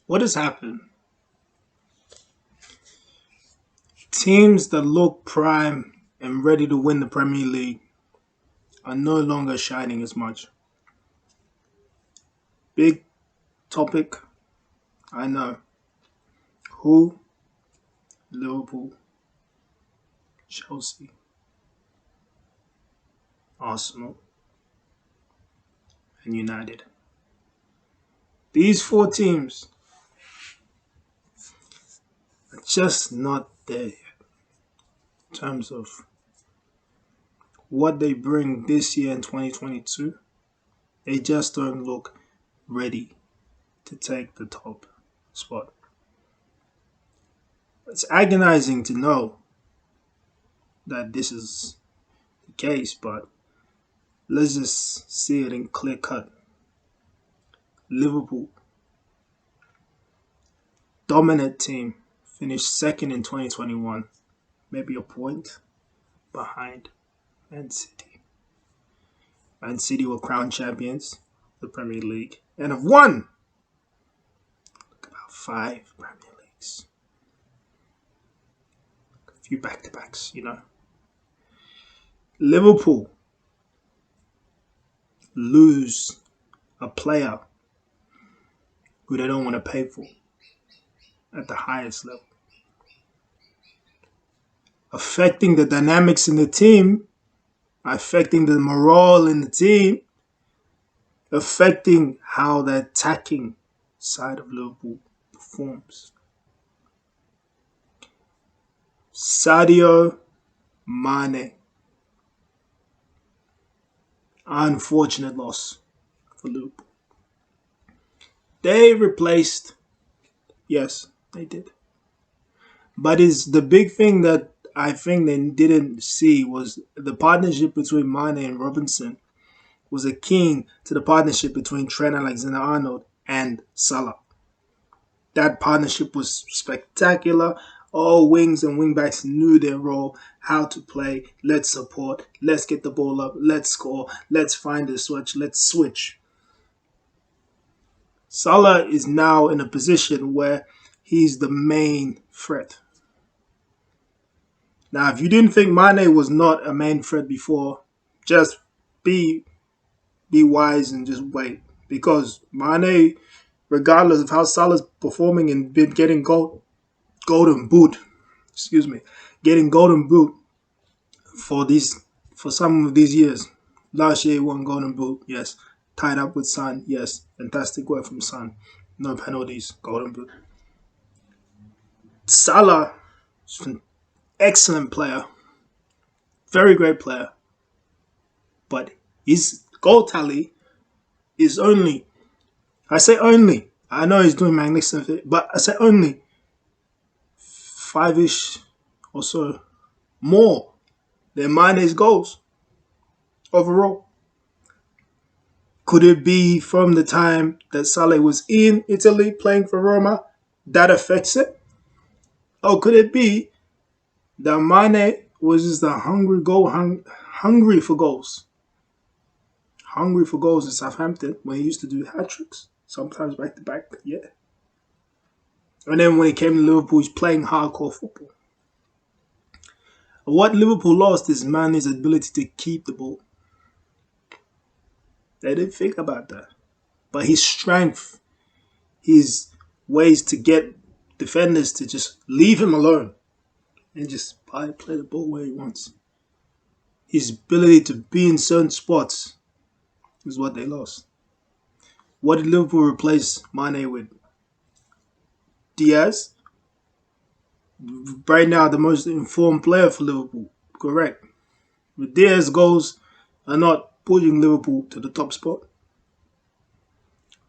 What has happened? Teams that look prime and ready to win the Premier League are no longer shining as much. Big topic, I know. Who? Liverpool, Chelsea, Arsenal, and United. These four teams are just not there yet in terms of what they bring this year in 2022. They just don't look ready to take the top spot. It's agonizing to know that this is the case, but let's just see it in clear cut. Liverpool, dominant team, finished second in 2021, maybe a point behind Man City. Man City were crowned champions of the Premier League and have won about 5 Premier Leagues. A few back-to-backs, Liverpool lose a player who they don't want to pay for at the highest level, affecting the dynamics in the team, affecting the morale in the team, affecting how the attacking side of Liverpool performs. Sadio Mane. Unfortunate loss for Liverpool. They replaced, yes, they did. But it's the big thing that I think they didn't see was the partnership between Mane and Robinson was akin to the partnership between Trent Alexander-Arnold and Salah. That partnership was spectacular. All wings and wingbacks knew their role, how to play. Let's support. Let's get the ball up. Let's score. Let's find the switch. Let's switch. Salah is now in a position where he's the main threat. Now, if you didn't think Mane was not a main threat before, just be wise and just wait. Because Mane, regardless of how Salah's performing and been getting golden boot, getting golden boot for some of these years. Last year he won golden boot, yes. Tied up with Son, yes. Fantastic work from Son. No penalties, golden boot. Salah is an excellent player, very great player, but his goal tally is only, I know he's doing magnificent, but I say only 5-ish or so more than Mane's goals overall. Could it be from the time that Salah was in Italy playing for Roma that affects it? Or could it be that Mane was just a hungry for goals? Hungry for goals in Southampton when he used to do hat-tricks, sometimes back-to-back, yeah. And then when he came to Liverpool, he's playing hardcore football. What Liverpool lost is Mane's ability to keep the ball. They didn't think about that. But his strength, his ways to get defenders to just leave him alone and just play the ball where he wants. His ability to be in certain spots is what they lost. What did Liverpool replace Mane with? Diaz? Right now, the most informed player for Liverpool. Correct. But Diaz's goals are not pushing Liverpool to the top spot.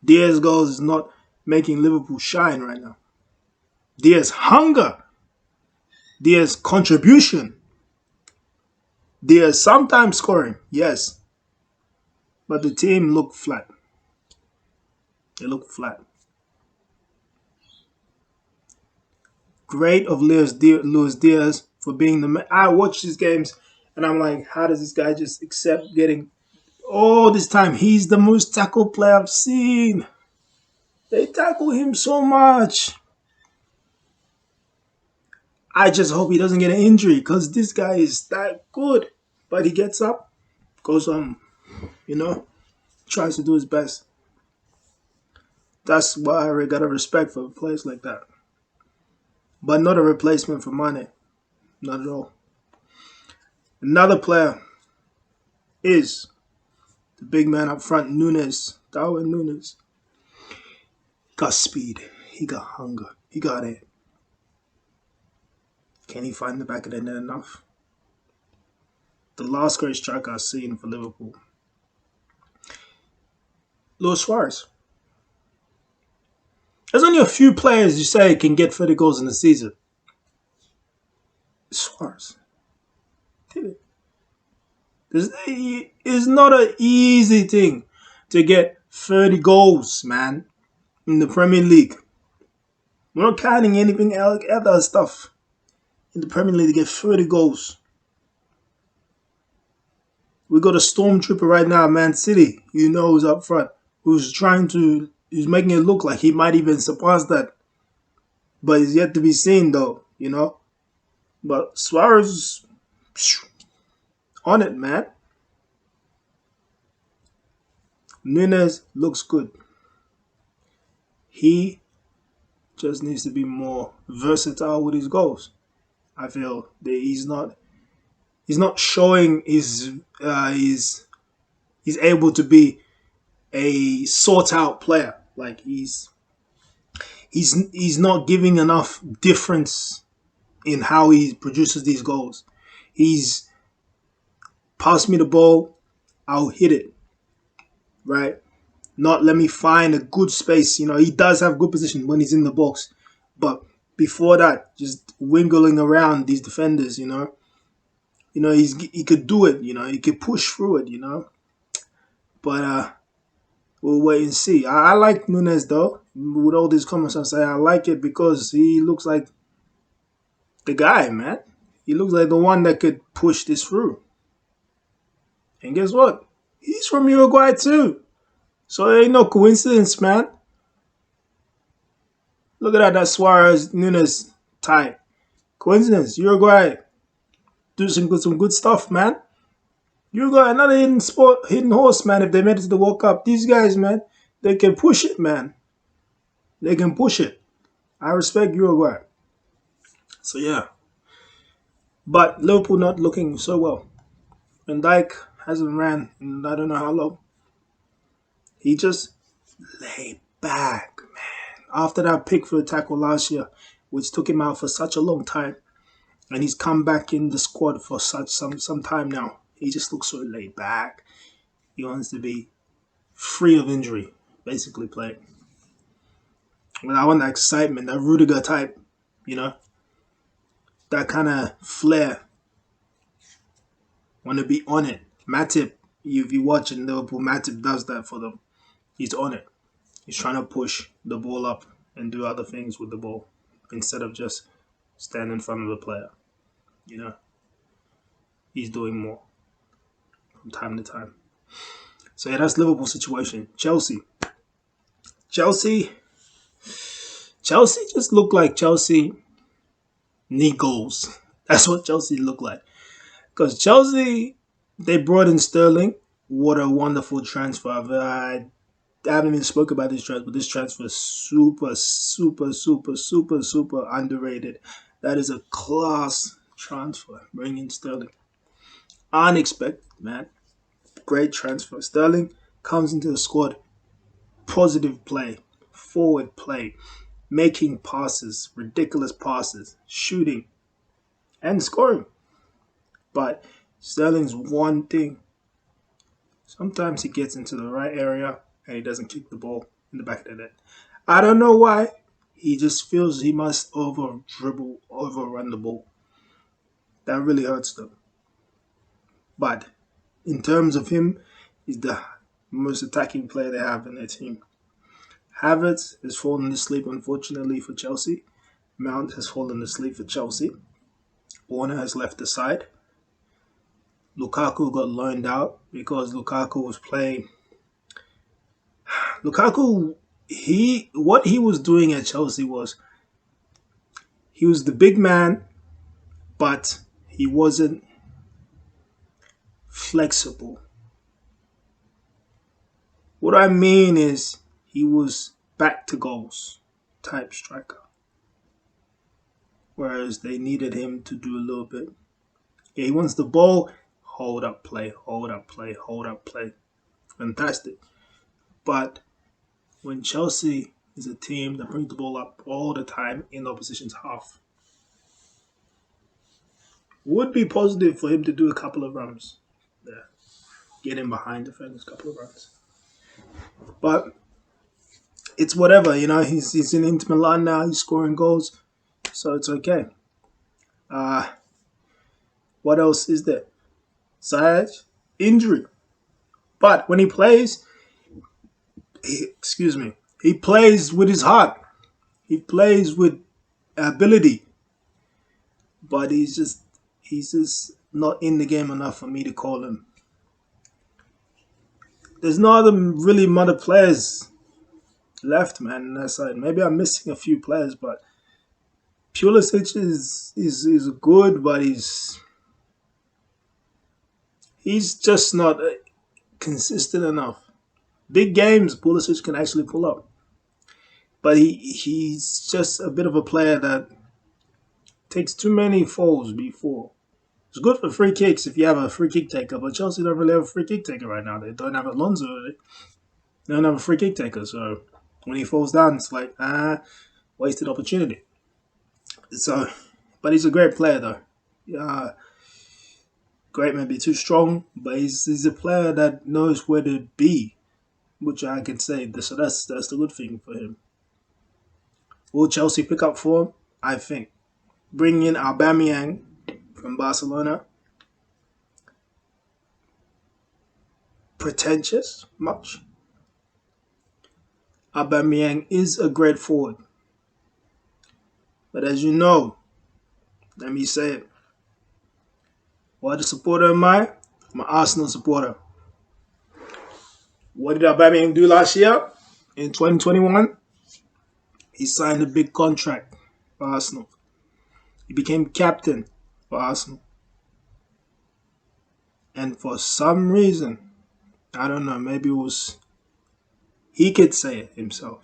Diaz's goals is not making Liverpool shine right now. Diaz's hunger. Diaz's contribution. Diaz sometimes scoring, yes. But the team looked flat. They looked flat. Great of Luis Diaz for being the man. I watch these games and I'm like, how does this guy just accept getting all this time? He's the most tackled player I've seen. They tackle him so much. I just hope he doesn't get an injury because this guy is that good. But he gets up, goes you know, tries to do his best. That's why I gotta respect for players like that. But not a replacement for Mane. Not at all. Another player is the big man up front, Nunes. Darwin Nunes. He got speed. He got hunger. He got it. Can he find the back of the net enough? The last great striker I've seen for Liverpool. Luis Suarez. There's only a few players you say can get 30 goals in a season. Suarez did it. It's not an easy thing to get 30 goals, man, in the Premier League. We're not counting anything else, other stuff. In the Premier League to get 30 goals. We got a stormtrooper right now, Man City, who's up front, who's making it look like he might even surpass that. But it's yet to be seen, though. But Suarez, on it, man. Nunes looks good. He just needs to be more versatile with his goals. I feel that he's not showing he's able to be a sought out player. Like he's not giving enough difference in how he produces these goals. He's pass me the ball, I'll hit it. Right? Not let me find a good space. He does have good position when he's in the box. But before that, just wiggling around these defenders, he could do it, he could push through it. But we'll wait and see. I like Nunes though. With all these comments I say, I like it because he looks like the guy, man. He looks like the one that could push this through. And guess what? He's from Uruguay too. So it ain't no coincidence, man. Look at that Suarez Nunes tie. Coincidence. Uruguay do some good stuff, man. Uruguay another hidden horse, man. If they made it to the World Cup, these guys, man, they can push it, man. They can push it. I respect Uruguay. So yeah. But Liverpool not looking so well. Van Dijk hasn't ran in I don't know how long. He just lay back, man. After that Pickford tackle last year, which took him out for such a long time, and he's come back in the squad for such some time now. He just looks so laid back. He wants to be free of injury, basically playing. But I want that excitement, that Rudiger type, that kind of flair. Want to be on it. Matip, if you watch in Liverpool, Matip does that for them. He's on it. He's trying to push the ball up and do other things with the ball instead of just stand in front of the player. He's doing more from time to time. So yeah, that's Liverpool's situation. Chelsea just looked like Chelsea need goals. That's what Chelsea looked like. Because Chelsea, they brought in Sterling. What a wonderful transfer. I haven't even spoken about this transfer, but this transfer is super, super, super, super, super underrated. That is a class transfer, bringing Sterling. Unexpected, man. Great transfer. Sterling comes into the squad. Positive play, forward play, making passes, ridiculous passes, shooting, and scoring. But Sterling's one thing. Sometimes he gets into the right area and he doesn't kick the ball in the back of the net. I don't know why. He just feels he must overrun the ball. That really hurts them. But in terms of him, he's the most attacking player they have in their team. Havertz has fallen asleep, unfortunately, for Chelsea. Mount has fallen asleep for Chelsea. Warner has left the side. Lukaku got loaned out because Lukaku was playing. Lukaku what he was doing at Chelsea was he was the big man, but he wasn't flexible. What I mean is he was back to goals type striker, whereas they needed him to do a little bit. Yeah, he wants the ball, hold up play, hold up play, hold up play. Fantastic. But when Chelsea is a team that brings the ball up all the time in the opposition's half, would be positive for him to do a couple of runs there, get in behind defenders, a couple of runs. But it's whatever, He's in Inter Milan now. He's scoring goals, so it's okay. Uh, what else is there? Ziyech, injury, but when he plays, excuse me, he plays with his heart. He plays with ability, but he's just not in the game enough for me to call him. There's no other really mother players left, man, on that side. Maybe I'm missing a few players, but Pulisic is good, but he's just not consistent enough. Big games, Pulisic can actually pull up, but he's just a bit of a player that takes too many falls before. It's good for free kicks if you have a free kick taker, but Chelsea don't really have a free kick taker right now. They don't have Alonso. They don't have a free kick taker, so when he falls down, it's like wasted opportunity. So, but he's a great player though. Great may be too strong, but he's a player that knows where to be, which I can say. So that's the good thing for him. Will Chelsea pick up form? I think. Bring in Aubameyang from Barcelona. Pretentious? Much? Aubameyang is a great forward. But as you know, let me say it. What supporter am I? I'm an Arsenal supporter. What did Aubameyang do last year? In 2021, he signed a big contract for Arsenal. He became captain for Arsenal. And for some reason, I don't know, maybe it was, he could say it himself.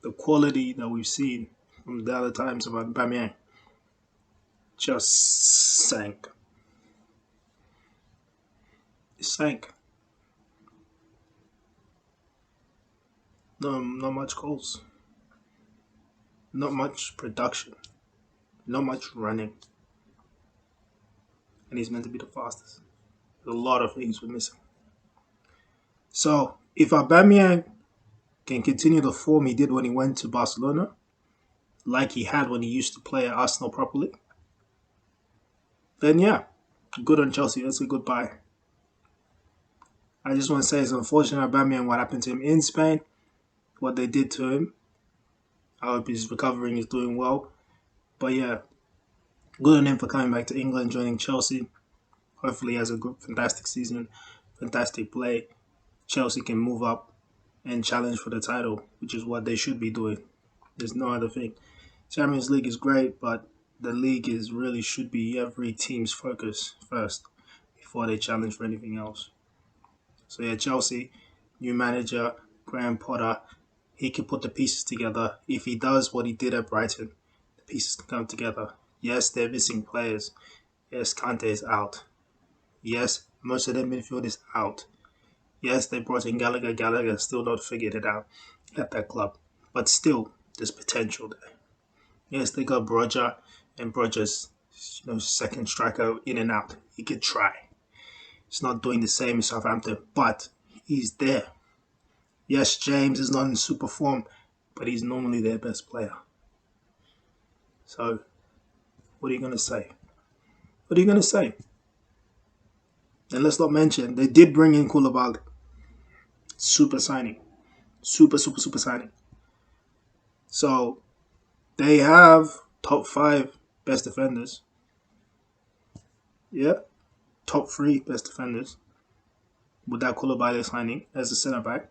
The quality that we've seen from the other times of Aubameyang just sank. It sank. No, not much goals. Not much production. Not much running. And he's meant to be the fastest. There's a lot of things we're missing. So, if Aubameyang can continue the form he did when he went to Barcelona, like he had when he used to play at Arsenal properly, then yeah, good on Chelsea. That's a goodbye. I just want to say it's unfortunate Aubameyang what happened to him in Spain, what they did to him. I hope he's recovering, he's doing well. But yeah, good on him for coming back to England, joining Chelsea. Hopefully he has a good, fantastic season, fantastic play. Chelsea can move up and challenge for the title, which is what they should be doing. There's no other thing. Champions League is great, but the league really should be every team's focus first before they challenge for anything else. So yeah, Chelsea, new manager, Graham Potter, he can put the pieces together. If he does what he did at Brighton, the pieces can come together. Yes, they're missing players. Yes, Kante is out. Yes, most of their midfield is out. Yes, they brought in Gallagher. Gallagher still not figured it out at that club. But still, there's potential there. Yes, they got Broja, and Broja's second striker in and out. He could try. He's not doing the same as Southampton, but he's there. Yes, James is not in super form, but he's normally their best player. So, what are you going to say? What are you going to say? And let's not mention, they did bring in Koulibaly. Super signing. Super signing. So, they have top 5 best defenders. Yeah. Top 3 best defenders. with that Koulibaly signing as a centre back.